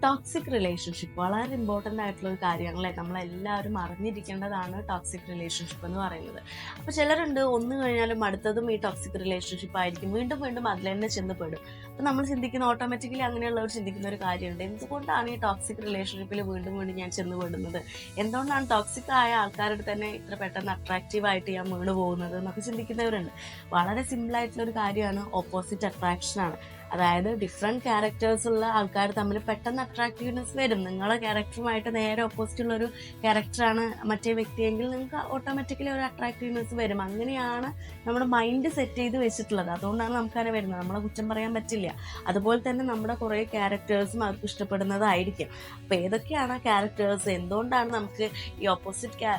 Toxic relationship വളരെ important ആയിട്ടുള്ള ഒരു കാര്യമാണല്ലേ. നമ്മളെല്ലാവരും അറിഞ്ഞിരിക്കേണ്ടതാണ് ടോക്സിക് റിലേഷൻഷിപ്പ് എന്ന് പറയുന്നത്. അപ്പോൾ ചിലരുണ്ട് ഒന്ന് കഴിഞ്ഞാലും അടുത്തതും ഈ ടോക്സിക് റിലേഷൻഷിപ്പ് ആയിരിക്കും, വീണ്ടും വീണ്ടും അതിൽ തന്നെ ചെന്ന് പെടും. അപ്പോൾ നമ്മൾ ചിന്തിക്കുന്ന ഓട്ടോമാറ്റിക്കലി അങ്ങനെയുള്ളവർ ചിന്തിക്കുന്ന ഒരു കാര്യമുണ്ട്, എന്തുകൊണ്ടാണ് ഈ ടോക്സിക് റിലേഷൻഷിപ്പിൽ വീണ്ടും വീണ്ടും ഞാൻ ചെന്ന് പെടുന്നത്, എന്തുകൊണ്ടാണ് ടോക്സിക് ആയ ആൾക്കാരുടെ തന്നെ ഇത്ര പെട്ടെന്ന് അട്രാക്റ്റീവായിട്ട് ഞാൻ വീണ് പോകുന്നത് എന്നൊക്കെ ചിന്തിക്കുന്നവരുണ്ട്. വളരെ സിമ്പിളായിട്ടുള്ള ഒരു കാര്യമാണ്, ഓപ്പോസിറ്റ് അട്രാക്ഷനാണ്. അതായത് ഡിഫറെൻറ്റ് ക്യാരക്ടേഴ്സ് ഉള്ള ആൾക്കാർ തമ്മിൽ പെട്ടെന്ന് അട്രാക്റ്റീവ്നെസ് വരും. നിങ്ങളെ ക്യാരക്ടറുമായിട്ട് നേരെ ഓപ്പോസിറ്റ് ഉള്ളൊരു ക്യാരക്ടറാണ് മറ്റേ വ്യക്തിയെങ്കിൽ നിങ്ങൾക്ക് ഓട്ടോമാറ്റിക്കലി ഒരു അട്രാക്റ്റീവ്നെസ് വരും. അങ്ങനെയാണ് നമ്മുടെ മൈൻഡ് സെറ്റ് ചെയ്ത് വെച്ചിട്ടുള്ളത്. അതുകൊണ്ടാണ് നമുക്കങ്ങനെ വരുന്നത്, നമ്മളെ കുറ്റം പറയാൻ പറ്റില്ല. അതുപോലെ തന്നെ നമ്മുടെ കുറേ ക്യാരക്ടേഴ്സും അവർക്ക് ഇഷ്ടപ്പെടുന്നതായിരിക്കും. അപ്പോൾ ഏതൊക്കെയാണ് ആ ക്യാരക്ടേഴ്സ്, എന്തുകൊണ്ടാണ് നമുക്ക് ഈ ഓപ്പോസിറ്റ്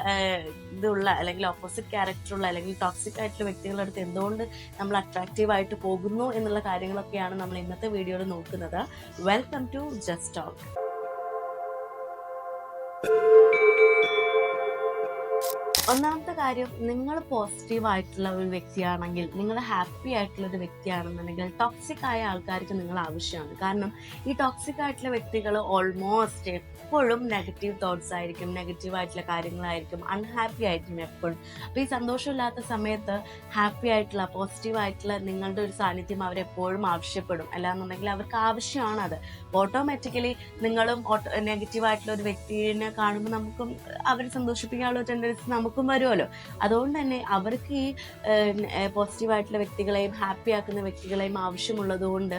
ഇതുള്ള അല്ലെങ്കിൽ ഓപ്പോസിറ്റ് ക്യാരക്ടറുള്ള അല്ലെങ്കിൽ ടോക്സിക് ആയിട്ടുള്ള വ്യക്തികളുടെ അടുത്ത് എന്തുകൊണ്ട് നമ്മൾ അട്രാക്റ്റീവായിട്ട് പോകുന്നു എന്നുള്ള കാര്യങ്ങളൊക്കെയാണ് നമ്മൾ ഇന്നത്തെ വീഡിയോയിൽ നോക്കുന്നത്. Welcome to just talk. ഒന്നാമത്തെ കാര്യം, നിങ്ങൾ പോസിറ്റീവ് ആയിട്ടുള്ള ഒരു വ്യക്തിയാണെങ്കിൽ, നിങ്ങൾ ഹാപ്പി ആയിട്ടുള്ള ഒരു വ്യക്തിയാണെന്നുണ്ടെങ്കിൽ ടോക്സിക് ആയ ആൾക്കാർക്ക് നിങ്ങൾ ആവശ്യമാണ്. കാരണം ഈ ടോക്സിക് ആയിട്ടുള്ള വ്യക്തികൾ ഓൾമോസ്റ്റ് എപ്പോഴും നെഗറ്റീവ് തോട്ട്സ് ആയിരിക്കും, നെഗറ്റീവ് ആയിട്ടുള്ള കാര്യങ്ങളായിരിക്കും, അൺഹാപ്പി ആയിരിക്കും എപ്പോഴും. അപ്പോൾ ഈ സന്തോഷമില്ലാത്ത സമയത്ത് ഹാപ്പി ആയിട്ടുള്ള പോസിറ്റീവ് ആയിട്ടുള്ള നിങ്ങളുടെ ഒരു സാന്നിധ്യം അവരെപ്പോഴും ആവശ്യപ്പെടും. അല്ലാന്നുണ്ടെങ്കിൽ അവർക്ക് ആവശ്യമാണ് അത്. ഓട്ടോമാറ്റിക്കലി നിങ്ങളും നെഗറ്റീവ് ആയിട്ടുള്ള ഒരു വ്യക്തിയെ കാണുമ്പോൾ നമുക്കും അവരെ സന്തോഷിപ്പിക്കാനുള്ള ടെൻഡൻസി നമുക്കും വരുമല്ലോ. അതുകൊണ്ട് തന്നെ അവർക്ക് ഈ പോസിറ്റീവായിട്ടുള്ള വ്യക്തികളെയും ഹാപ്പി ആക്കുന്ന വ്യക്തികളെയും ആവശ്യമുള്ളത് കൊണ്ട്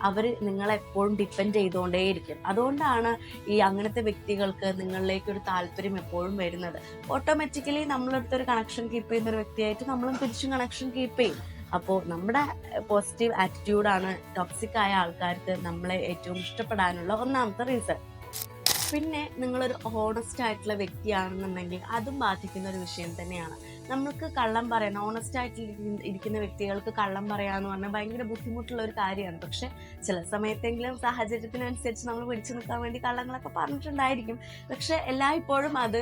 അവർ നിങ്ങളെപ്പോഴും ഡിപ്പെൻഡ് ചെയ്തുകൊണ്ടേയിരിക്കും. അതുകൊണ്ടാണ് ഈ അങ്ങനത്തെ വ്യക്തികൾക്ക് നിങ്ങളിലേക്കൊരു താല്പര്യം എപ്പോഴും വരുന്നത്. ഓട്ടോമാറ്റിക്കലി നമ്മളടുത്തൊരു കണക്ഷൻ കീപ്പ് ചെയ്യുന്ന ഒരു വ്യക്തിയായിട്ട് നമ്മളും തിരിച്ചും കണക്ഷൻ കീപ്പ് ചെയ്യും. അപ്പോൾ നമ്മുടെ പോസിറ്റീവ് ആറ്റിറ്റ്യൂഡാണ് ടോക്സിക് ആയ ആൾക്കാർക്ക് നമ്മളെ ഏറ്റവും ഇഷ്ടപ്പെടാനുള്ള ഒന്നാമത്തെ റീസൺ. പിന്നെ നിങ്ങളൊരു ഹോണസ്റ്റ് ആയിട്ടുള്ള വ്യക്തിയാണെന്നുണ്ടെങ്കിൽ അതും ബാധിക്കുന്ന ഒരു വിഷയം തന്നെയാണ്. നമ്മൾക്ക് കള്ളം പറയണം, ഓണസ്റ്റ് ആയിട്ട് ഇരിക്കുന്ന വ്യക്തികൾക്ക് കള്ളം പറയാന്ന് പറഞ്ഞാൽ ഭയങ്കര ബുദ്ധിമുട്ടുള്ള ഒരു കാര്യമാണ്. പക്ഷെ ചില സമയത്തെങ്കിലും സാഹചര്യത്തിനനുസരിച്ച് നമ്മൾ പിടിച്ചു നിൽക്കാൻ വേണ്ടി കള്ളങ്ങളൊക്കെ പറഞ്ഞിട്ടുണ്ടായിരിക്കും. പക്ഷെ എല്ലായ്പ്പോഴും അത്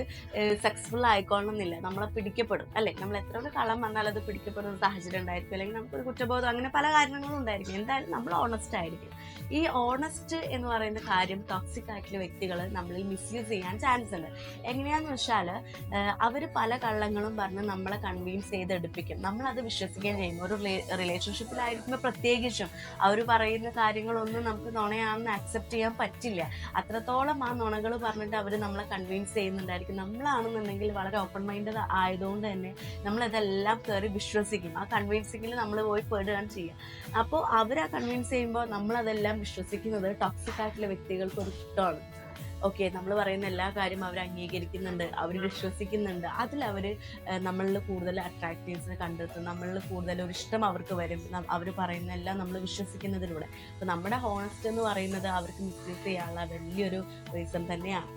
സക്സസ്ഫുൾ ആയിക്കോണമെന്നില്ല. നമ്മളെ പിടിക്കപ്പെടും അല്ലേ. നമ്മൾ എത്ര ഒരു കള്ളം വന്നാൽ അത് പിടിക്കപ്പെടുന്ന സാഹചര്യം ഉണ്ടായിരിക്കും, അല്ലെങ്കിൽ നമുക്കൊരു കുറ്റബോധം, അങ്ങനെ പല കാര്യങ്ങളും ഉണ്ടായിരിക്കും. എന്തായാലും നമ്മൾ ഓണസ്റ്റ് ആയിരിക്കും. ഈ ഓണസ്റ്റ് എന്ന് പറയുന്ന കാര്യം ടോക്സിക് ആയിട്ടുള്ള വ്യക്തികൾ നമ്മളിൽ മിസ്യൂസ് ചെയ്യാൻ ചാൻസ് ഉണ്ട്. എങ്ങനെയാന്ന് വെച്ചാൽ അവർ പല കള്ളങ്ങളും പറഞ്ഞ് നമ്മളെ കൺവിൻസ് ചെയ്തെടുപ്പിക്കും, നമ്മളത് വിശ്വസിക്കുകയും ചെയ്യും. ഒരു റിലേഷൻഷിപ്പിലായിരിക്കുമ്പോൾ പ്രത്യേകിച്ചും അവർ പറയുന്ന കാര്യങ്ങളൊന്നും നമുക്ക് നുണയാണെന്ന് അക്സെപ്റ്റ് ചെയ്യാൻ പറ്റില്ല. അത്രത്തോളം ആ നുണകൾ പറഞ്ഞിട്ട് അവർ നമ്മളെ കൺവിൻസ് ചെയ്യുന്നുണ്ടായിരിക്കും. നമ്മളാണെന്നുണ്ടെങ്കിൽ വളരെ ഓപ്പൺ മൈൻഡഡ് ആയതുകൊണ്ട് തന്നെ നമ്മളതെല്ലാം കയറി വിശ്വസിക്കും. ആ കൺവിൻസിങ്ങിൽ നമ്മൾ പോയി പെടുകയാണ് ചെയ്യുക. അപ്പോൾ അവർ ആ കൺവിൻസ് ചെയ്യുമ്പോൾ നമ്മളതെല്ലാം വിശ്വസിക്കുന്നത് ടോക്സിക് ആയിട്ടുള്ള വ്യക്തികൾക്ക് ഒരു ഇഷ്ടമാണ്. ഓക്കെ, നമ്മൾ പറയുന്ന എല്ലാ കാര്യവും അവർ അംഗീകരിക്കുന്നുണ്ട്, അവർ വിശ്വസിക്കുന്നുണ്ട്. അതിലവർ നമ്മളിൽ കൂടുതൽ അട്രാക്റ്റീവ്സിനെ കണ്ടെത്തും, നമ്മളിൽ കൂടുതൽ ഒരു ഇഷ്ടം അവർക്ക് വരും. അവർ പറയുന്ന എല്ലാം നമ്മൾ വിശ്വസിക്കുന്നതിലൂടെ. അപ്പോൾ നമ്മുടെ ഹോണസ്റ്റ് എന്ന് പറയുന്നത് അവർക്ക് മിസ്യൂസ് ചെയ്യാനുള്ള വലിയൊരു റീസൺ തന്നെയാണ്.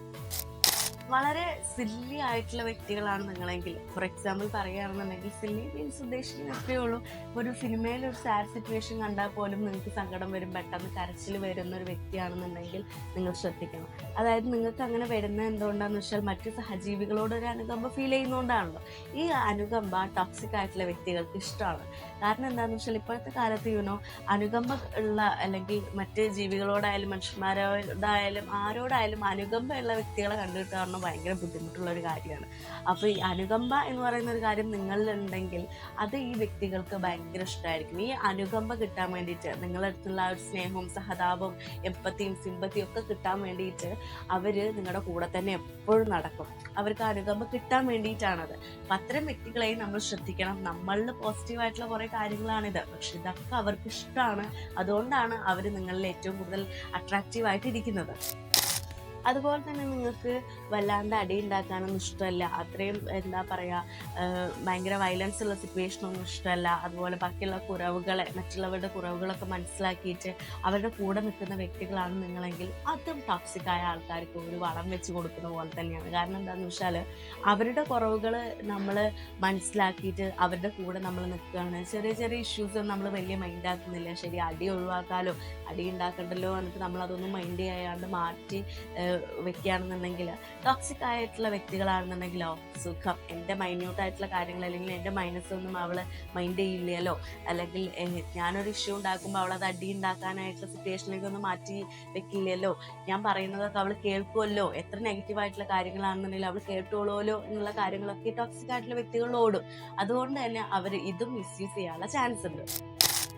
വളരെ സില്ലി ആയിട്ടുള്ള വ്യക്തികളാണ് നിങ്ങളെങ്കിൽ, ഫോർ എക്സാമ്പിൾ പറയുകയാണെന്നുണ്ടെങ്കിൽ, സില്ലി മീൻസ് ഉദ്ദേശിക്കുന്നത് അത്രയേ ഉള്ളൂ. ഒരു സിനിമയിൽ ഒരു സാഡ് സിറ്റുവേഷൻ കണ്ടാൽ പോലും നിങ്ങൾക്ക് സങ്കടം വരും, പെട്ടെന്ന് കരച്ചിൽ വരുന്ന ഒരു വ്യക്തിയാണെന്നുണ്ടെങ്കിൽ നിങ്ങൾ ശ്രദ്ധിക്കണം. അതായത് നിങ്ങൾക്ക് അങ്ങനെ വരുന്നത് എന്തുകൊണ്ടാണെന്ന് വെച്ചാൽ മറ്റു സഹജീവികളോടൊരു അനുകമ്പ ഫീൽ ചെയ്യുന്നതുകൊണ്ടാണല്ലോ. ഈ അനുകമ്പ ടോക്സിക് ആയിട്ടുള്ള വ്യക്തികൾക്ക് ഇഷ്ടമാണ്. കാരണം എന്താണെന്ന് വെച്ചാൽ ഇപ്പോഴത്തെ കാലത്ത് അനുകമ്പ ഉള്ള അല്ലെങ്കിൽ മറ്റ് ജീവികളോടായാലും മനുഷ്യന്മാരോടായാലും ആരോടായാലും അനുകമ്പ ഉള്ള വ്യക്തികളെ കണ്ടുകിട്ടാറുണ്ട് ഭയങ്കര ബുദ്ധിമുട്ടുള്ളൊരു കാര്യമാണ്. അപ്പോൾ ഈ അനുകമ്പ എന്ന് പറയുന്ന ഒരു കാര്യം നിങ്ങളിലുണ്ടെങ്കിൽ അത് ഈ വ്യക്തികൾക്ക് ഭയങ്കര ഇഷ്ടമായിരിക്കും. ഈ അനുകമ്പ കിട്ടാൻ വേണ്ടിയിട്ട്, നിങ്ങളുടെ അടുത്തുള്ള ഒരു സ്നേഹവും സഹതാപവും എമ്പത്തിയും സിമ്പത്തിയും ഒക്കെ കിട്ടാൻ വേണ്ടിയിട്ട് അവർ നിങ്ങളുടെ കൂടെ തന്നെ എപ്പോഴും നടക്കും. അവർക്ക് അനുകമ്പ കിട്ടാൻ വേണ്ടിയിട്ടാണത്. അപ്പം അത്തരം വ്യക്തികളെയും നമ്മൾ ശ്രദ്ധിക്കണം. നമ്മളിൽ പോസിറ്റീവായിട്ടുള്ള കുറേ കാര്യങ്ങളാണിത്, പക്ഷെ ഇതൊക്കെ അവർക്ക് ഇഷ്ടമാണ്. അതുകൊണ്ടാണ് അവർ നിങ്ങളിൽ ഏറ്റവും കൂടുതൽ അട്രാക്റ്റീവായിട്ട് ഇരിക്കുന്നത്. അതുപോലെ തന്നെ നിങ്ങൾക്ക് വല്ലാണ്ട് അടി ഉണ്ടാക്കാനൊന്നും ഇഷ്ടമല്ല, അത്രയും എന്താ പറയുക, ഭയങ്കര വയലൻസ് ഉള്ള സിറ്റുവേഷനൊന്നും ഇഷ്ടമല്ല. അതുപോലെ ബാക്കിയുള്ള മറ്റുള്ളവരുടെ കുറവുകളൊക്കെ മനസ്സിലാക്കിയിട്ട് അവരുടെ കൂടെ നിൽക്കുന്ന വ്യക്തികളാണ് നിങ്ങളെങ്കിൽ അതും ടോക്സിക് ആയ ആൾക്കാർക്ക് ഒരു വളം വെച്ച് കൊടുക്കുന്ന പോലെ തന്നെയാണ്. കാരണം എന്താണെന്ന് വെച്ചാൽ അവരുടെ കുറവുകൾ നമ്മൾ മനസ്സിലാക്കിയിട്ട് അവരുടെ കൂടെ നമ്മൾ നിൽക്കുകയാണ്. ചെറിയ ചെറിയ ഇഷ്യൂസ് നമ്മൾ വലിയ മൈൻഡാക്കുന്നില്ല. ശരി, അടി ഒഴിവാക്കാലോ, അടി ഉണ്ടാക്കണ്ടല്ലോ എന്നിട്ട് നമ്മളതൊന്നും മൈൻഡ് ചെയ്യാണ്ട് മാറ്റി വ്യക്തിയാണെന്നുണ്ടെങ്കിൽ, ടോക്സിക് ആയിട്ടുള്ള വ്യക്തികളാണെന്നുണ്ടെങ്കിലോ സുഖം, എൻ്റെ മൈന്യൂട്ടായിട്ടുള്ള കാര്യങ്ങൾ അല്ലെങ്കിൽ എൻ്റെ മൈനസൊന്നും അവൾ മൈൻഡ് ചെയ്യില്ലല്ലോ, അല്ലെങ്കിൽ ഞാനൊരു ഇഷ്യൂ ഉണ്ടാക്കുമ്പോൾ അവളത് അടി ഉണ്ടാക്കാനായിട്ടുള്ള സിറ്റുവേഷനിലേക്കൊന്നും മാറ്റി വെക്കില്ലല്ലോ, ഞാൻ പറയുന്നതൊക്കെ അവൾ കേൾക്കുമല്ലോ, എത്ര നെഗറ്റീവായിട്ടുള്ള കാര്യങ്ങളാണെന്നുണ്ടെങ്കിൽ അവൾ കേട്ടോളുമല്ലോ എന്നുള്ള കാര്യങ്ങളൊക്കെ ടോക്സിക് ആയിട്ടുള്ള വ്യക്തികളോടും. അതുകൊണ്ട് തന്നെ അവർ ഇതും മിസ്യൂസ് ചെയ്യാനുള്ള ചാൻസ് ഉണ്ട്.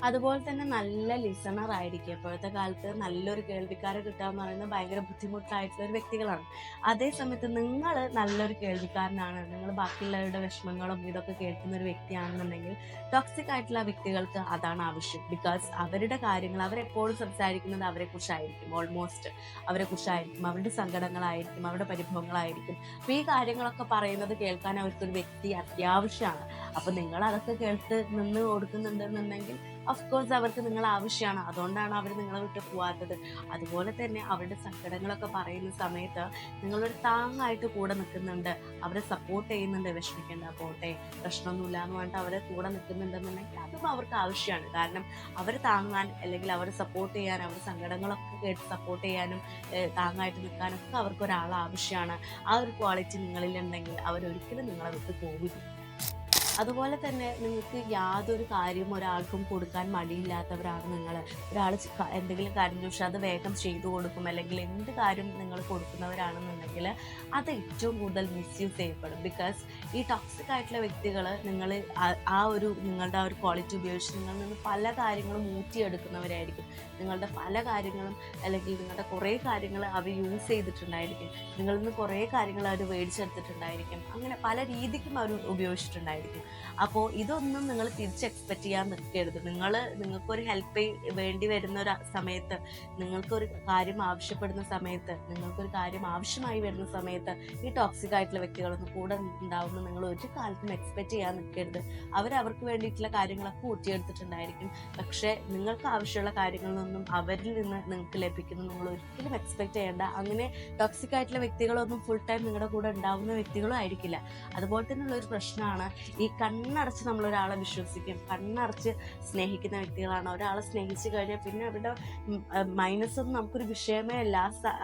അതുപോലെ തന്നെ നല്ല ലിസണർ ആയിരിക്കും. ഇപ്പോഴത്തെ കാലത്ത് നല്ലൊരു കേൾവിക്കാരെ കിട്ടുക എന്ന് പറയുന്നത് ഭയങ്കര ബുദ്ധിമുട്ടായിട്ടുള്ള ഒരു വ്യക്തികളാണ്. അതേ സമയത്ത് നിങ്ങൾ നല്ലൊരു കേൾവിക്കാരനാണ്, നിങ്ങൾ ബാക്കിയുള്ളവരുടെ വിഷമങ്ങളും ഇതൊക്കെ കേൾക്കുന്ന ഒരു വ്യക്തിയാണെന്നുണ്ടെങ്കിൽ ടോക്സിക് ആയിട്ടുള്ള വ്യക്തികൾക്ക് അതാണ് ആവശ്യം. ബിക്കോസ് അവരുടെ കാര്യങ്ങൾ അവരെപ്പോഴും സംസാരിക്കുന്നത് അവരെക്കുറിച്ചായിരിക്കും, ഓൾമോസ്റ്റ് അവരെക്കുറിച്ചായിരിക്കും, അവരുടെ സങ്കടങ്ങളായിരിക്കും, അവരുടെ പരിഭവങ്ങളായിരിക്കും. അപ്പോൾ ഈ കാര്യങ്ങളൊക്കെ പറയുന്നത് കേൾക്കാൻ അവർക്കൊരു വ്യക്തി അത്യാവശ്യമാണ്. അപ്പോൾ നിങ്ങൾ അതൊക്കെ കേട്ട് നിന്ന് കൊടുക്കുന്നുണ്ടെന്നുണ്ടെങ്കിൽ ഓഫ്കോഴ്സ് അവർക്ക് നിങ്ങൾ ആവശ്യമാണ്. അതുകൊണ്ടാണ് അവർ നിങ്ങളെ വിട്ട് പോവാത്തത്. അതുപോലെ തന്നെ അവരുടെ സങ്കടങ്ങളൊക്കെ പറയുന്ന സമയത്ത് നിങ്ങളൊരു താങ്ങായിട്ട് കൂടെ നിൽക്കുന്നുണ്ട്, അവരെ സപ്പോർട്ട് ചെയ്യുന്നുണ്ട്, വിഷമിക്കേണ്ട പോട്ടെ പ്രശ്നമൊന്നുമില്ല എന്ന് പറഞ്ഞിട്ട് അവരെ കൂടെ നിൽക്കുന്നുണ്ടെന്നുണ്ടെങ്കിൽ അതും അവർക്ക് ആവശ്യമാണ്. കാരണം അവർ താങ്ങാൻ അല്ലെങ്കിൽ അവരെ സപ്പോർട്ട് ചെയ്യാൻ, അവരുടെ സങ്കടങ്ങളൊക്കെ കേട്ട് സപ്പോർട്ട് ചെയ്യാനും താങ്ങായിട്ട് നിൽക്കാനൊക്കെ അവർക്ക് ഒരാൾ ആവശ്യമാണ്. ആ ഒരു ക്വാളിറ്റി നിങ്ങളിലുണ്ടെങ്കിൽ അവരൊരിക്കലും നിങ്ങളെ വിട്ട് പോവില്ല. അതുപോലെ തന്നെ നിങ്ങൾക്ക് യാതൊരു കാര്യവും ഒരാൾക്കും കൊടുക്കാൻ മടിയില്ലാത്തവരാണ് നിങ്ങൾ. ഒരാൾ എന്തെങ്കിലും കാര്യം ചോദിച്ചാൽ അത് വേഗം ചെയ്തു കൊടുക്കും, അല്ലെങ്കിൽ എന്ത് കാര്യം നിങ്ങൾ കൊടുക്കുന്നവരാണെന്നുണ്ടെങ്കിൽ അത് ഏറ്റവും കൂടുതൽ മിസ്യൂസ് ചെയ്യപ്പെടും. ബിക്കോസ് ഈ ടോക്സിക് ആയിട്ടുള്ള വ്യക്തികൾ നിങ്ങൾ ആ ഒരു നിങ്ങളുടെ ആ ഒരു ക്വാളിറ്റി ഉപയോഗിച്ച് നിങ്ങളിൽ നിന്ന് പല കാര്യങ്ങളും ഊറ്റിയെടുക്കുന്നവരായിരിക്കും. നിങ്ങളുടെ പല കാര്യങ്ങളും അല്ലെങ്കിൽ നിങ്ങളുടെ കുറേ കാര്യങ്ങൾ അവർ യൂസ് ചെയ്തിട്ടുണ്ടായിരിക്കും, നിങ്ങളിൽ നിന്ന് കുറേ കാര്യങ്ങൾ അവർ മേടിച്ചെടുത്തിട്ടുണ്ടായിരിക്കും, അങ്ങനെ പല രീതിക്കും അവർ ഉപയോഗിച്ചിട്ടുണ്ടായിരിക്കും. അപ്പോൾ ഇതൊന്നും നിങ്ങൾ തിരിച്ച് എക്സ്പെക്റ്റ് ചെയ്യാൻ നിൽക്കരുത്. നിങ്ങൾക്കൊരു ഹെൽപ്പ് വേണ്ടി വരുന്ന ഒരു സമയത്ത്, നിങ്ങൾക്കൊരു കാര്യം ആവശ്യപ്പെടുന്ന സമയത്ത്, നിങ്ങൾക്കൊരു കാര്യം ആവശ്യമായി വരുന്ന സമയത്ത് ഈ ടോക്സിക് ആയിട്ടുള്ള വ്യക്തികളൊന്നും കൂടെ ഉണ്ടാവുമെന്ന് നിങ്ങൾ ഒരു കാലത്തും എക്സ്പെക്റ്റ് ചെയ്യാൻ നിൽക്കരുത്. അവർക്ക് വേണ്ടിയിട്ടുള്ള കാര്യങ്ങളൊക്കെ ഊറ്റിയെടുത്തിട്ടുണ്ടായിരിക്കും. പക്ഷേ നിങ്ങൾക്ക് ആവശ്യമുള്ള കാര്യങ്ങളിലൊന്നും അവരിൽ നിന്ന് നിങ്ങൾക്ക് ലഭിക്കുന്നു നിങ്ങൾ ഒരിക്കലും എക്സ്പെക്റ്റ് ചെയ്യേണ്ട. അങ്ങനെ ടോക്സിക് ആയിട്ടുള്ള വ്യക്തികളൊന്നും ഫുൾ ടൈം നിങ്ങളുടെ കൂടെ ഉണ്ടാവുന്ന വ്യക്തികളും ആയിരിക്കില്ല. അതുപോലെ തന്നെയുള്ള ഒരു പ്രശ്നമാണ് ഈ കണ്ണടച്ച് നമ്മളൊരാളെ വിശ്വസിക്കും, കണ്ണടച്ച് സ്നേഹിക്കുന്ന വ്യക്തികളാണ്. ഒരാളെ സ്നേഹിച്ചു കഴിഞ്ഞാൽ പിന്നെ അവരുടെ മൈനസൊന്നും നമുക്കൊരു വിഷയമേ അല്ല.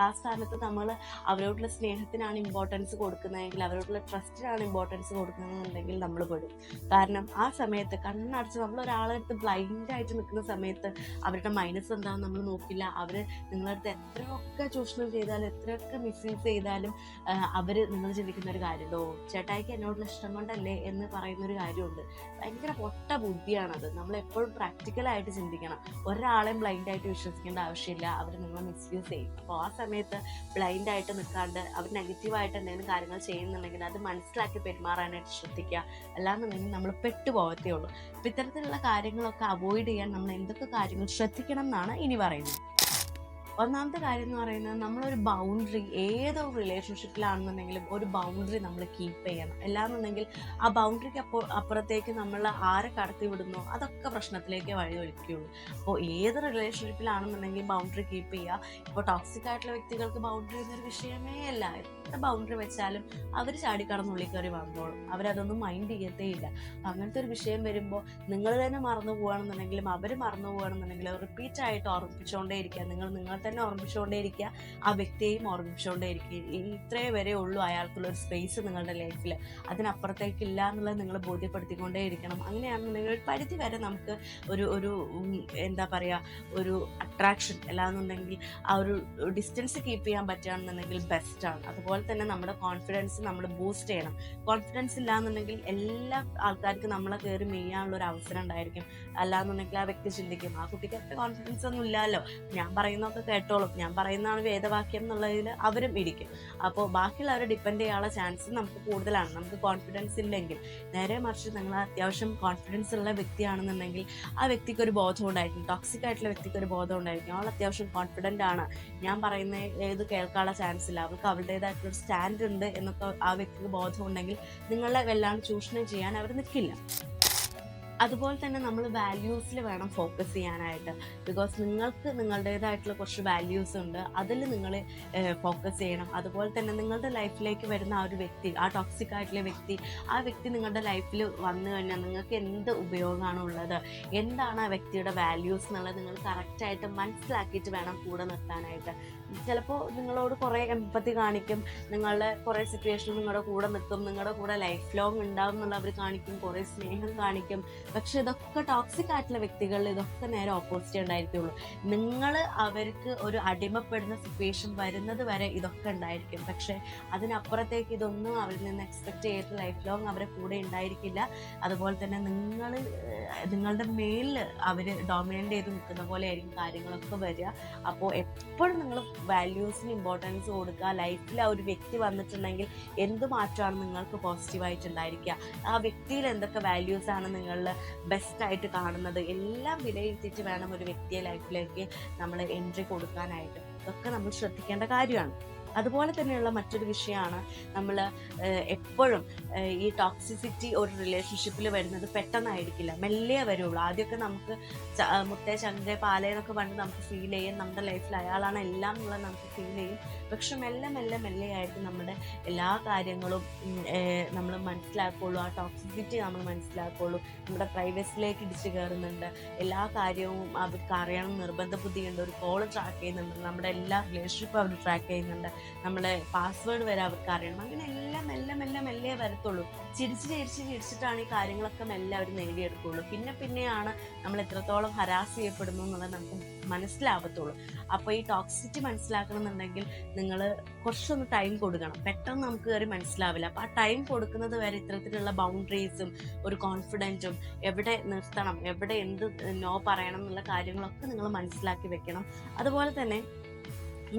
ആ സ്ഥാനത്ത് നമ്മൾ അവരോടുള്ള സ്നേഹത്തിനാണ് ഇമ്പോർട്ടൻസ് കൊടുക്കുന്നതെങ്കിൽ, അവരോടുള്ള ട്രസ്റ്റിനാണ് ഇമ്പോർട്ടൻസ് കൊടുക്കുന്നതെന്നുണ്ടെങ്കിൽ നമ്മൾ പെടും. കാരണം ആ സമയത്ത് കണ്ണടച്ച് നമ്മളൊരാളെ അടുത്ത് ബ്ലൈൻഡായിട്ട് നിൽക്കുന്ന സമയത്ത് അവരുടെ മൈനസ് എന്താണെന്ന് നമ്മൾ നോക്കില്ല. അവർ നിങ്ങളടുത്ത് എത്രയൊക്കെ ചൂഷണം ചെയ്താലും എത്രയൊക്കെ മിസ്യൂസ് ചെയ്താലും അവർ നിങ്ങൾ ചിന്തിക്കുന്ന ഒരു കാര്യമുണ്ടോ, ചേട്ടായിക്ക് എന്നോടുള്ള ഇഷ്ടം കൊണ്ടല്ലേ എന്ന് പറയുന്നൊരു കാര്യമുണ്ട്. ഭയങ്കര പൊട്ട ബുദ്ധിയാണത്. നമ്മളെപ്പോഴും പ്രാക്ടിക്കലായിട്ട് ചിന്തിക്കണം. ഒരാളെയും ബ്ലൈൻഡായിട്ട് വിശ്വസിക്കേണ്ട ആവശ്യമില്ല, അവർ നിങ്ങളെ മിസ്യൂസ് ചെയ്യും. അപ്പോൾ ആ സമയത്ത് ബ്ലൈൻഡായിട്ട് നിൽക്കാണ്ട് അവർ നെഗറ്റീവായിട്ട് എന്തെങ്കിലും കാര്യങ്ങൾ ചെയ്യുന്നുണ്ടെങ്കിൽ അത് മനസ്സിലാക്കി പെരുമാറാനായിട്ട് ശ്രദ്ധിക്കുക. അല്ലാന്നുണ്ടെങ്കിൽ നമ്മൾ പെട്ടുപോകത്തേ ഉള്ളൂ. അപ്പോൾ ഇത്തരത്തിലുള്ള കാര്യങ്ങളൊക്കെ അവോയ്ഡ് ചെയ്യാൻ നമ്മൾ എന്തൊക്കെ കാര്യങ്ങൾ ശ്രദ്ധിക്കണം എന്നാണ് ഇനി പറയുന്നത്. ഒന്നാമത്തെ കാര്യം എന്ന് പറയുന്നത്, നമ്മളൊരു ബൗണ്ടറി ഏതൊരു റിലേഷൻഷിപ്പിലാണെന്നുണ്ടെങ്കിലും ഒരു ബൗണ്ടറി നമ്മൾ കീപ്പ് ചെയ്യണം. അല്ലാന്നുണ്ടെങ്കിൽ ആ ബൗണ്ടറിക്ക് അപ്പുറത്തേക്ക് നമ്മൾ ആരെ കടത്തി വിടുന്നു അതൊക്കെ പ്രശ്നത്തിലേക്ക് വഴിയൊരുക്കുകയുള്ളൂ. അപ്പോൾ ഏത് റിലേഷൻഷിപ്പിലാണെന്നുണ്ടെങ്കിൽ ബൗണ്ടറി കീപ്പ് ചെയ്യുക. ഇപ്പോൾ ടോക്സിക് ആയിട്ടുള്ള വ്യക്തികൾക്ക് ബൗണ്ടറി എന്നൊരു വിഷയമേ അല്ല. എത്ര ബൗണ്ടറി വെച്ചാലും അവർ ചാടിക്കടന്നുള്ളിൽ കയറി വന്നോളും, അവരതൊന്നും മൈൻഡ് ചെയ്യത്തേ ഇല്ല. അങ്ങനത്തെ ഒരു വിഷയം വരുമ്പോൾ നിങ്ങൾ തന്നെ മറന്നു പോവുകയാണെന്നുണ്ടെങ്കിലും അവർ മറന്നു പോവുകയാണെന്നുണ്ടെങ്കിലും റിപ്പീറ്റായിട്ട് ഓർമ്മിപ്പിച്ചുകൊണ്ടേ ഇരിക്കുക. നിങ്ങൾ തന്നെ ഓർമ്മിപ്പിച്ചുകൊണ്ടേയിരിക്കുക, ആ വ്യക്തിയെയും ഓർമ്മിപ്പിച്ചുകൊണ്ടേയിരിക്കുക. ഇത്രയേ വരെ ഉള്ളൂ അയാൾക്കുള്ളൊരു സ്പേസ് നിങ്ങളുടെ ലൈഫിൽ, അതിനപ്പുറത്തേക്കില്ല എന്നുള്ളത് നിങ്ങൾ ബോധ്യപ്പെടുത്തിക്കൊണ്ടേ ഇരിക്കണം. അങ്ങനെയാണെന്നുണ്ടെങ്കിൽ ഒരു പരിധി വരെ നമുക്ക് ഒരു എന്താ പറയുക, ഒരു അട്രാക്ഷൻ അല്ലാന്നുണ്ടെങ്കിൽ ആ ഒരു ഡിസ്റ്റൻസ് കീപ്പ് ചെയ്യാൻ പറ്റുകയാണെന്നുണ്ടെങ്കിൽ ബെസ്റ്റാണ്. അതുപോലെ തന്നെ നമ്മുടെ കോൺഫിഡൻസ് നമ്മൾ ബൂസ്റ്റ് ചെയ്യണം. കോൺഫിഡൻസ് ഇല്ലാന്നുണ്ടെങ്കിൽ എല്ലാ ആൾക്കാർക്കും നമ്മളെ കയറി മെയ്യാനുള്ള ഒരു അവസരം ഉണ്ടായിരിക്കും. അല്ലാന്നുണ്ടെങ്കിൽ ആ വ്യക്തി ചിന്തിക്കും, ആ കുട്ടിക്ക് അത്ര കോൺഫിഡൻസ് ഒന്നും ഇല്ലല്ലോ, ഞാൻ പറയുന്നതൊക്കെ കേട്ടോളും, ഞാൻ പറയുന്നതാണ് വേദവാക്യം എന്നുള്ളതിൽ അവരും ഇരിക്കും. അപ്പോൾ ബാക്കിയുള്ളവരെ ഡിപ്പെൻഡ് ചെയ്യാനുള്ള ചാൻസ് നമുക്ക് കൂടുതലാണ് നമുക്ക് കോൺഫിഡൻസ് ഇല്ലെങ്കിൽ. നേരെ മറിച്ച് നിങ്ങൾ അത്യാവശ്യം കോൺഫിഡൻസ് ഉള്ള വ്യക്തിയാണെന്നുണ്ടെങ്കിൽ ആ വ്യക്തിക്ക് ഒരു ബോധം ഉണ്ടായിരിക്കും, ടോക്സിക് ആയിട്ടുള്ള വ്യക്തിക്ക് ഒരു ബോധം ഉണ്ടായിരിക്കും, അവൾ അത്യാവശ്യം കോൺഫിഡൻ്റ് ആണ്, ഞാൻ പറയുന്ന ഏത് കേൾക്കാനുള്ള ചാൻസ് ഇല്ല, അവൾക്ക് അവളുടേതായിട്ടുള്ളൊരു സ്റ്റാൻഡ് ഉണ്ട് എന്നൊക്കെ ആ വ്യക്തിക്ക് ബോധം ഉണ്ടെങ്കിൽ നിങ്ങളെ വല്ലാണ്ട് ചൂഷണം ചെയ്യാൻ അവർ നിൽക്കില്ല. അതുപോലെ തന്നെ നമ്മൾ വാല്യൂസിൽ വേണം ഫോക്കസ് ചെയ്യാനായിട്ട്. ബിക്കോസ് നിങ്ങൾക്ക് നിങ്ങളുടേതായിട്ടുള്ള കുറച്ച് വാല്യൂസ് ഉണ്ട്, അതിൽ നിങ്ങൾ ഫോക്കസ് ചെയ്യണം. അതുപോലെ തന്നെ നിങ്ങളുടെ ലൈഫിലേക്ക് വരുന്ന ആ ഒരു വ്യക്തി, ആ ടോക്സിക് ആയിട്ടുള്ള വ്യക്തി, ആ വ്യക്തി നിങ്ങളുടെ ലൈഫിൽ വന്നു കഴിഞ്ഞാൽ നിങ്ങൾക്ക് എന്ത് ഉപയോഗമാണ് ഉള്ളത്, എന്താണ് ആ വ്യക്തിയുടെ വാല്യൂസ് എന്നുള്ളത് നിങ്ങൾ കറക്റ്റായിട്ട് മനസ്സിലാക്കിയിട്ട് വേണം കൂടെ നിർത്താനായിട്ട്. ചിലപ്പോൾ നിങ്ങളോട് കുറേ എമ്പത്തി കാണിക്കും, നിങ്ങളുടെ കുറേ സിറ്റുവേഷനിൽ നിങ്ങളുടെ കൂടെ നിൽക്കും, നിങ്ങളുടെ കൂടെ ലൈഫ് ലോങ് ഉണ്ടാവും എന്നുള്ള അവർ കാണിക്കും, കുറേ സ്നേഹം കാണിക്കും. പക്ഷെ ഇതൊക്കെ ടോക്സിക് ആയിട്ടുള്ള വ്യക്തികളിൽ ഇതൊക്കെ നേരെ ഓപ്പോസിറ്റ് ഉണ്ടായിരിക്കുള്ളൂ. നിങ്ങൾ അവർക്ക് ഒരു അടിമപ്പെടുന്ന സിറ്റുവേഷൻ വരുന്നത് വരെ ഇതൊക്കെ ഉണ്ടായിരിക്കും. പക്ഷെ അതിനപ്പുറത്തേക്ക് ഇതൊന്നും അവരിൽ നിന്ന് എക്സ്പെക്ട് ചെയ്തിട്ട് ലൈഫ് ലോങ് അവരെ കൂടെ ഉണ്ടായിരിക്കില്ല. അതുപോലെ തന്നെ നിങ്ങളുടെ മേലിൽ അവർ ഡോമിനേറ്റ് ചെയ്ത് നിൽക്കുന്ന പോലെ ആയിരിക്കും കാര്യങ്ങളൊക്കെ വരിക. അപ്പോൾ എപ്പോഴും നിങ്ങൾ വാല്യൂസിന് ഇമ്പോർട്ടൻസ് കൊടുക്കുക. ലൈഫിൽ ആ ഒരു വ്യക്തി വന്നിട്ടുണ്ടെങ്കിൽ എന്ത് മാറ്റമാണ് നിങ്ങൾക്ക് പോസിറ്റീവായിട്ടുണ്ടായിരിക്കുക, ആ വ്യക്തിയിൽ എന്തൊക്കെ വാല്യൂസാണ് നിങ്ങളിൽ ബെസ്റ്റായിട്ട് കാണുന്നത്, എല്ലാം വിലയിരുത്തിയിട്ട് വേണം ഒരു വ്യക്തിയെ ലൈഫിലേക്ക് നമ്മൾ എൻട്രി കൊടുക്കാനായിട്ട്. ഇതൊക്കെ നമ്മൾ ശ്രദ്ധിക്കേണ്ട കാര്യമാണ്. അതുപോലെ തന്നെയുള്ള മറ്റൊരു വിഷയമാണ് നമ്മൾ എപ്പോഴും ഈ ടോക്സിസിറ്റി ഒരു റിലേഷൻഷിപ്പിൽ വരുന്നത് പെട്ടെന്നായിരിക്കില്ല, മെല്ലെ വരുള്ളൂ. ആദ്യമൊക്കെ നമുക്ക് മുത്തേ ചന്ദ്ര പാലേ എന്നൊക്കെ പണ്ട് നമുക്ക് ഫീൽ ചെയ്യും, നമ്മുടെ ലൈഫിൽ അയാളാണ് എല്ലാം എന്നുള്ളത് നമുക്ക് ഫീൽ ചെയ്യും. പക്ഷെ മെല്ലെ മെല്ലെ മെല്ലെയായിട്ട് നമ്മുടെ എല്ലാ കാര്യങ്ങളും നമ്മൾ മനസ്സിലാക്കുള്ളൂ, ആ ടോക്സിസിറ്റി നമ്മൾ മനസ്സിലാക്കുള്ളൂ. നമ്മുടെ പ്രൈവസിയിലേക്ക് ഇടിച്ചു കയറുന്നുണ്ട്, എല്ലാ കാര്യവും അവർക്ക് അറിയണം നിർബന്ധ ബുദ്ധിയുണ്ട്, ഒരു കോള് ട്രാക്ക് ചെയ്യുന്നുണ്ട്, നമ്മുടെ എല്ലാ റിലേഷൻഷിപ്പും അവർ ട്രാക്ക് ചെയ്യുന്നുണ്ട്, നമ്മുടെ പാസ്വേഡ് വരെ അവർക്ക് അറിയണം. അങ്ങനെ എല്ലാം മെല്ലെ മെല്ലെ മെല്ലെ വരത്തുള്ളൂ. ചിരിച്ചിട്ടാണ് ഈ കാര്യങ്ങളൊക്കെ മെല്ലെ അവർ നേടിയെടുക്കുള്ളൂ. പിന്നെയാണ് നമ്മൾ എത്രത്തോളം ഹരാസ് ചെയ്യപ്പെടുന്നു എന്നുള്ളത് നമുക്ക് മനസ്സിലാവത്തുള്ളൂ. അപ്പോൾ ഈ ടോക്സിറ്റി മനസ്സിലാക്കണമെന്നുണ്ടെങ്കിൽ നിങ്ങൾ കുറച്ചൊന്ന് ടൈം കൊടുക്കണം. പെട്ടെന്ന് നമുക്ക് കയറി മനസ്സിലാവില്ല. അപ്പോൾ ആ ടൈം കൊടുക്കുന്നത് വരെ ഇത്തരത്തിലുള്ള ബൗണ്ടറീസും ഒരു കോൺഫിഡൻറ്റും, എവിടെ നിർത്തണം, എവിടെ എന്ത് നോ പറയണം എന്നുള്ള കാര്യങ്ങളൊക്കെ നിങ്ങൾ മനസ്സിലാക്കി വെക്കണം. അതുപോലെ തന്നെ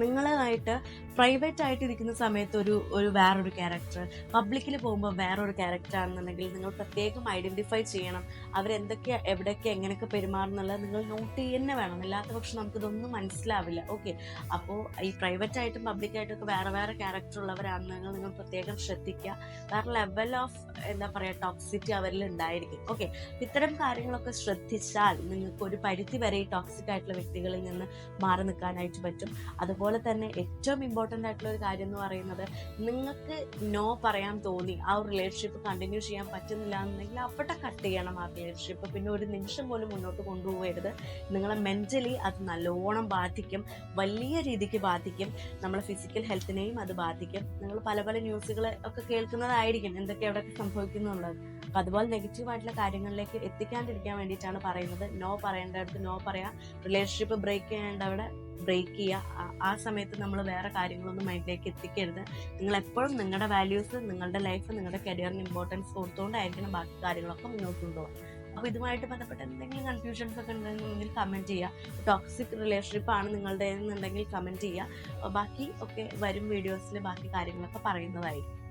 നിങ്ങളായിട്ട് പ്രൈവറ്റ് ആയിട്ട് ഇരിക്കുന്ന സമയത്ത് ഒരു വേറൊരു ക്യാരക്ടർ, പബ്ലിക്കിൽ പോകുമ്പോൾ വേറൊരു ക്യാരക്ടർ ആണെന്നുണ്ടെങ്കിൽ നിങ്ങൾ പ്രത്യേകം ഐഡൻറ്റിഫൈ ചെയ്യണം. അവരെന്തൊക്കെ എവിടെയൊക്കെ എങ്ങനെയൊക്കെ പെരുമാറുന്നുള്ളത് നിങ്ങൾ നോട്ട് ചെയ്യുന്നേ വേണം. അല്ലാത്ത പക്ഷം നമുക്കിതൊന്നും മനസ്സിലാവില്ല. ഓക്കെ, അപ്പോൾ ഈ പ്രൈവറ്റായിട്ടും പബ്ലിക്കായിട്ടൊക്കെ വേറെ ക്യാരക്ടർ ഉള്ളവരാണെന്നുണ്ടെങ്കിൽ നിങ്ങൾ പ്രത്യേകം ശ്രദ്ധിക്കുക. വേറെ ലെവൽ ഓഫ് എന്താ പറയുക ടോക്സിറ്റി അവരിൽ ഉണ്ടായിരിക്കും. ഓക്കെ, ഇത്തരം കാര്യങ്ങളൊക്കെ ശ്രദ്ധിച്ചാൽ നിങ്ങൾക്ക് ഒരു പരിധി വരെ ഈ ടോക്സിക് ആയിട്ടുള്ള വ്യക്തികളിൽ നിന്ന് മാറി നിൽക്കാനായിട്ട് പറ്റും. അതുപോലെ തന്നെ ഏറ്റവും ഇമ്പോർട്ടൻ്റ് ആയിട്ടുള്ള ഒരു കാര്യം എന്ന് പറയുന്നത്, നിങ്ങൾക്ക് നോ പറയാൻ തോന്നി ആ ഒരു റിലേഷൻഷിപ്പ് കണ്ടിന്യൂ ചെയ്യാൻ പറ്റുന്നില്ല എന്നുണ്ടെങ്കിൽ അവിടെ കട്ട് ചെയ്യണം ആ റിലേഷൻഷിപ്പ്. പിന്നെ ഒരു നിമിഷം പോലും മുന്നോട്ട് കൊണ്ടുപോകരുത്. നിങ്ങളെ മെൻ്റലി അത് നല്ലോണം ബാധിക്കും, വലിയ രീതിക്ക് ബാധിക്കും. നമ്മളെ ഫിസിക്കൽ ഹെൽത്തിനെയും അത് ബാധിക്കും. നിങ്ങൾ പല ന്യൂസുകൾ ഒക്കെ കേൾക്കുന്നതായിരിക്കും എന്തൊക്കെ എവിടെയൊക്കെ സംഭവിക്കുന്നു എന്നുള്ളത്. അപ്പം അതുപോലെ നെഗറ്റീവായിട്ടുള്ള കാര്യങ്ങളിലേക്ക് എത്തിക്കാണ്ടിരിക്കാൻ വേണ്ടിയിട്ടാണ് പറയുന്നത്. നോ പറയേണ്ടടുത്ത് നോ പറയാം, റിലേഷൻഷിപ്പ് ബ്രേക്ക് ചെയ്യേണ്ടവിടെ ബ്രേക്ക് ചെയ്യുക. ആ സമയത്ത് നമ്മൾ വേറെ കാര്യങ്ങളൊന്നും മൈൻഡിലേക്ക് എത്തിക്കരുത്. നിങ്ങൾ എപ്പോഴും നിങ്ങളുടെ വാല്യൂസ്, നിങ്ങളുടെ ലൈഫ്, നിങ്ങളുടെ കരിയറിന് ഇമ്പോർട്ടൻസ് കൊടുത്തുകൊണ്ടായിരിക്കണം ബാക്കി കാര്യങ്ങളൊക്കെ മുന്നോട്ട് കൊണ്ടുപോകാം. അപ്പോൾ ഇതുമായിട്ട് ബന്ധപ്പെട്ട് എന്തെങ്കിലും കൺഫ്യൂഷൻസ് ഒക്കെ ഉണ്ടെന്നുണ്ടെങ്കിൽ കമൻറ്റ് ചെയ്യുക. ടോക്സിക് റിലേഷൻഷിപ്പ് ആണ് നിങ്ങളുടേതെന്നുണ്ടെങ്കിൽ കമൻറ്റ് ചെയ്യുക. ബാക്കി ഒക്കെ വരും വീഡിയോസിൽ ബാക്കി കാര്യങ്ങളൊക്കെ പറയുന്നതായിരിക്കും.